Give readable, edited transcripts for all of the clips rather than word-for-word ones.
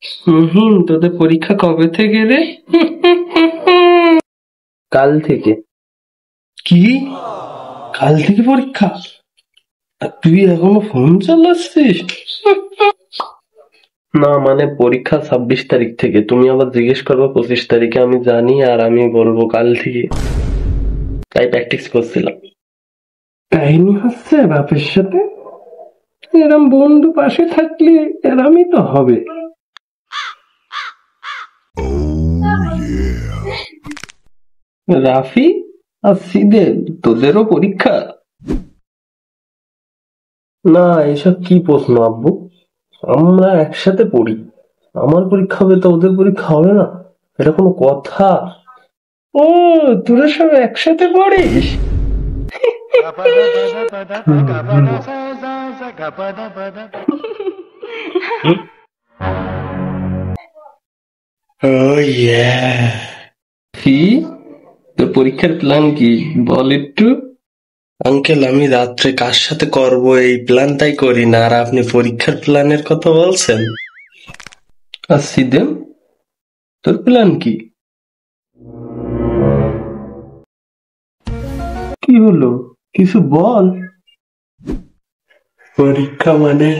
মুহিন, তোদের পরীক্ষা কবে থেকে রে? কাল থেকে। কি? কাল থেকে পরীক্ষা? আর তুই এখনো ফোন চালাচ্ছিস? না মানে পরীক্ষা 26 তারিখ থেকে, তুমি আবার জিজ্ঞেস করবো 25 তারিখে। আমি জানি আর আমি বলবো কাল থেকে, তাই প্র্যাকটিস করছিলাম। কাহিনী হচ্ছে বাপের সাথে। এরম বন্ধু পাশে থাকলে এরমই তো হবে। রাফি আর সিদেব, তোদেরও পরীক্ষা? না, এসব কি প্রশ্ন আব্বু? আমরা একসাথে পড়ি। আমার পরীক্ষা হবে তো ওদের পরীক্ষা হবে না? এটা কোনো কথা? ও, তোরা সব একসাথে পড়িস? কি? তোর পরীক্ষার প্ল্যান কি বল একটু? আঙ্কেল, আমি রাত্রে কার সাথে করবো এই প্ল্যানটাই করি না, আর আপনি পরীক্ষার প্ল্যানের কথা বলছেন? আর সিদেব, তোর প্ল্যান কি? কি হলো, কিছু বল। পরীক্ষা মানে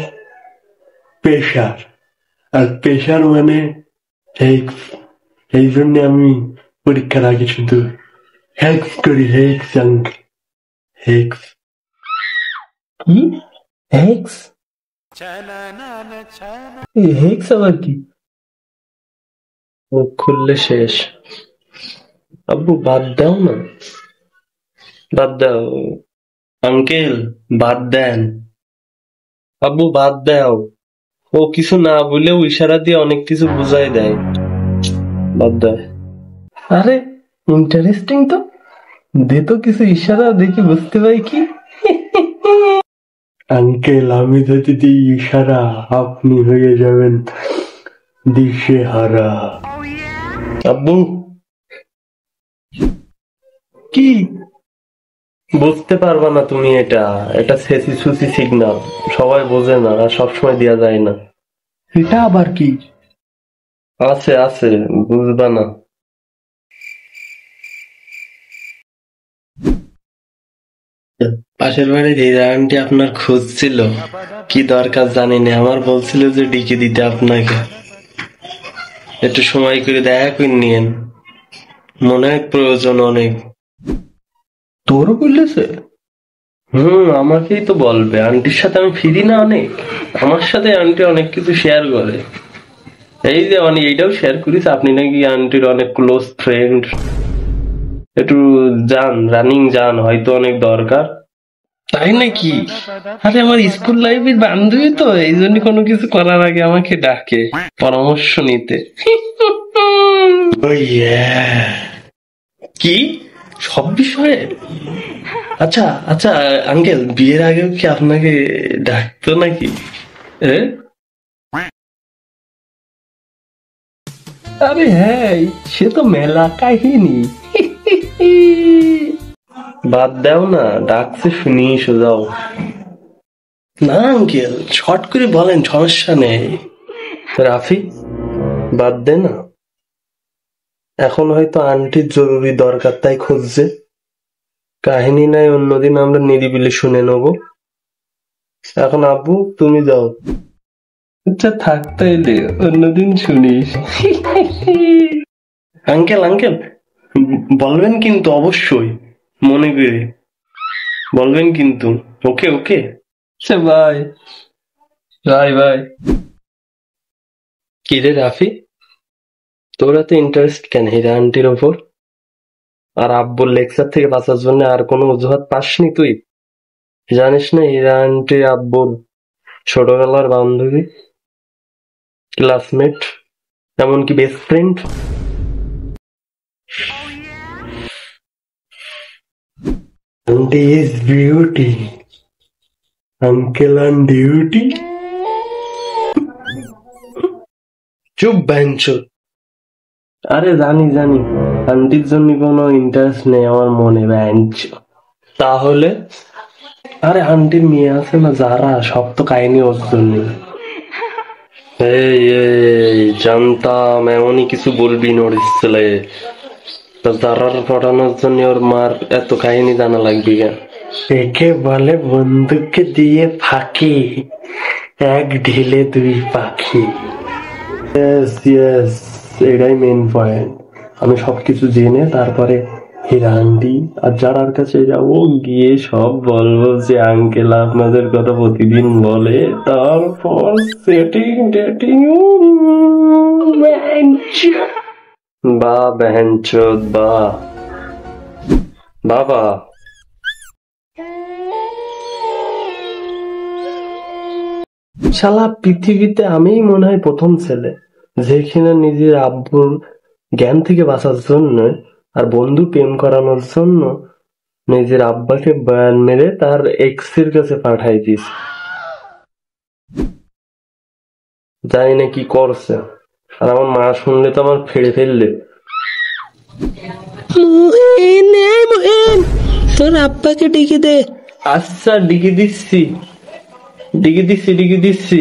প্রেশার, আর প্রেশার মানে হেক্স। এই জন্য আমি পরীক্ষার আগে শুধু হেক্স করি। Hex uncle, hex. কি? হেক্স? এই হেক্স আবার কি? মুখ খুললে শেষ। আব্বু বাদ দাও না, বাদ দাও। আঙ্কেল বাদ দেন। আব্বু বাদ দাও। ও কিছু না বলেও ইশারা দিয়ে অনেক কিছু বুঝাই দেয়। বাদ দেয়। আরে ইন্টারেস্টিং তো। দে তো কিছু ইশারা, দেখি বুঝতে পাই কি। আঙ্কেল, আমি যদি দিই ইশারা, আপনি হয়ে যাবেন দিশেহারা। আব্বু কি? বুঝতে পারবা না তুমি। এটা এটা সেসি সুসি সিগন্যাল, সবাই বোঝে না আর সবসময় দেয়া যায় না। এটা আবার কি? আছে আছে, বুঝবা না। পাশের বাড়ির হীরা আন্টি আপনার খোঁজ ছিল, কি দরকার জানি না, আমার বলছিল যে ডিকে দিতে আপনাকে। একটু সময় করে দেখা করে নিয়েন, মনে হয় প্রয়োজন অনেক। তোরও বললেছে? আমাকেই তো বলবে, আন্টির সাথে আমি ফিরি না অনেক, আমার সাথে আন্টি অনেক কিছু শেয়ার করে। এই যে অনেক এইটাও শেয়ার করিস, আপনি নাকি আন্টির অনেক ক্লোজ ফ্রেন্ড। একটু যান, রানিং যান, হয়তো অনেক দরকার। তাই নাকি? আরে আমার স্কুল লাইফের বান্ধবী তো, এই জন্য কোনো কিছু করার আগে আমাকে ডাকে পরামর্শ নিতে। কি সব বিষয়ে? আচ্ছা আচ্ছা আঙ্কেল, বিয়ের আগেও কি আপনাকে ডাকতো নাকি? আরে হ্যাঁ, সে তো মেলা কাহিনী। বাদ দাও না, ডাকছে শুনি সোজাও। না আঙ্কেল, শর্ট করে বলেন, সমস্যা নেই। রাফি বাদ দে না, এখন হয়তো আন্টির জরুরি দরকার তাই খুঁজছে। কাহিনী নাই, অন্যদিন আমরা নিরিবিলি শুনে নেব। এখন আব্বু তুমি যাও। আচ্ছা থাক তাইলে, অন্যদিন শুনিস। আঙ্কেল আঙ্কেল, বলবেন কিন্তু অবশ্যই, মনে করে বলবেন কিন্তু। ওকে ওকে। আচ্ছা বাই বাই বাই। কিরে রাফি, তোর এত ইন্টারেস্ট কেন হীরা আন্টির ওপর? আর আব্বুর লেকচার থেকে বাঁচার জন্য আর কোনো অজুহাত পাসনি তুই? জানিস না হীরা আন্টি আব্বুর ছোটবেলার বান্ধবী, ক্লাসমেট, এমনকি best friend. Aunty is beauty, uncle on duty. চুপ ব্যাঞ্চো। আরে জানি জানি, আন্টির জন্য কোনো ইন্টারেস্ট নেই আমার মনে, ব্যাঞ্চো। তাহলে? আরে আন্টির মেয়ে আছে না যারা, সব তো কাহিনী ওর জন্য। এই জানতাম এমনই কিছু বলবি নরিস ছেলে। তা দারার পড়ানোর জন্য ওর মার এত কাহিনী জানা লাগবে কেন? একে বলে বন্দুককে দিয়ে ফাঁকি, এক ঢিলে দুই পাখি। ইয়েস ইয়েস, এটাই মেন পয়েন্ট। আমি সবকিছু জেনে তারপরে হিরান্ডি আর যারার কাছে যাবো, গিয়ে সব বলবো যে আঙ্কেল আপনাদের কথা প্রতিদিন বলে, তারপর সেটিং ডেটিং। বা বেহেনচোদ বা বাবা। শালা পৃথিবীতে আমিই মনে হয় প্রথম ছেলে যেখানে নিজের আব্বুর জ্ঞান থেকে বাঁচার জন্য আর বন্ধু প্রেম করানোর জন্য নিজের আব্বাকে বয়ান মেরে তার এক্স এর কাছে পাঠাই দিস। জানি না কি করছে, আর আমার মা শুনলে তো আমার ফেড়ে ফেললে। মুহিন, তোর আব্বাকে ডেকে দে। আচ্ছা ডিগে দিচ্ছি, ডিগে দিচ্ছি, ডিগে দিচ্ছি।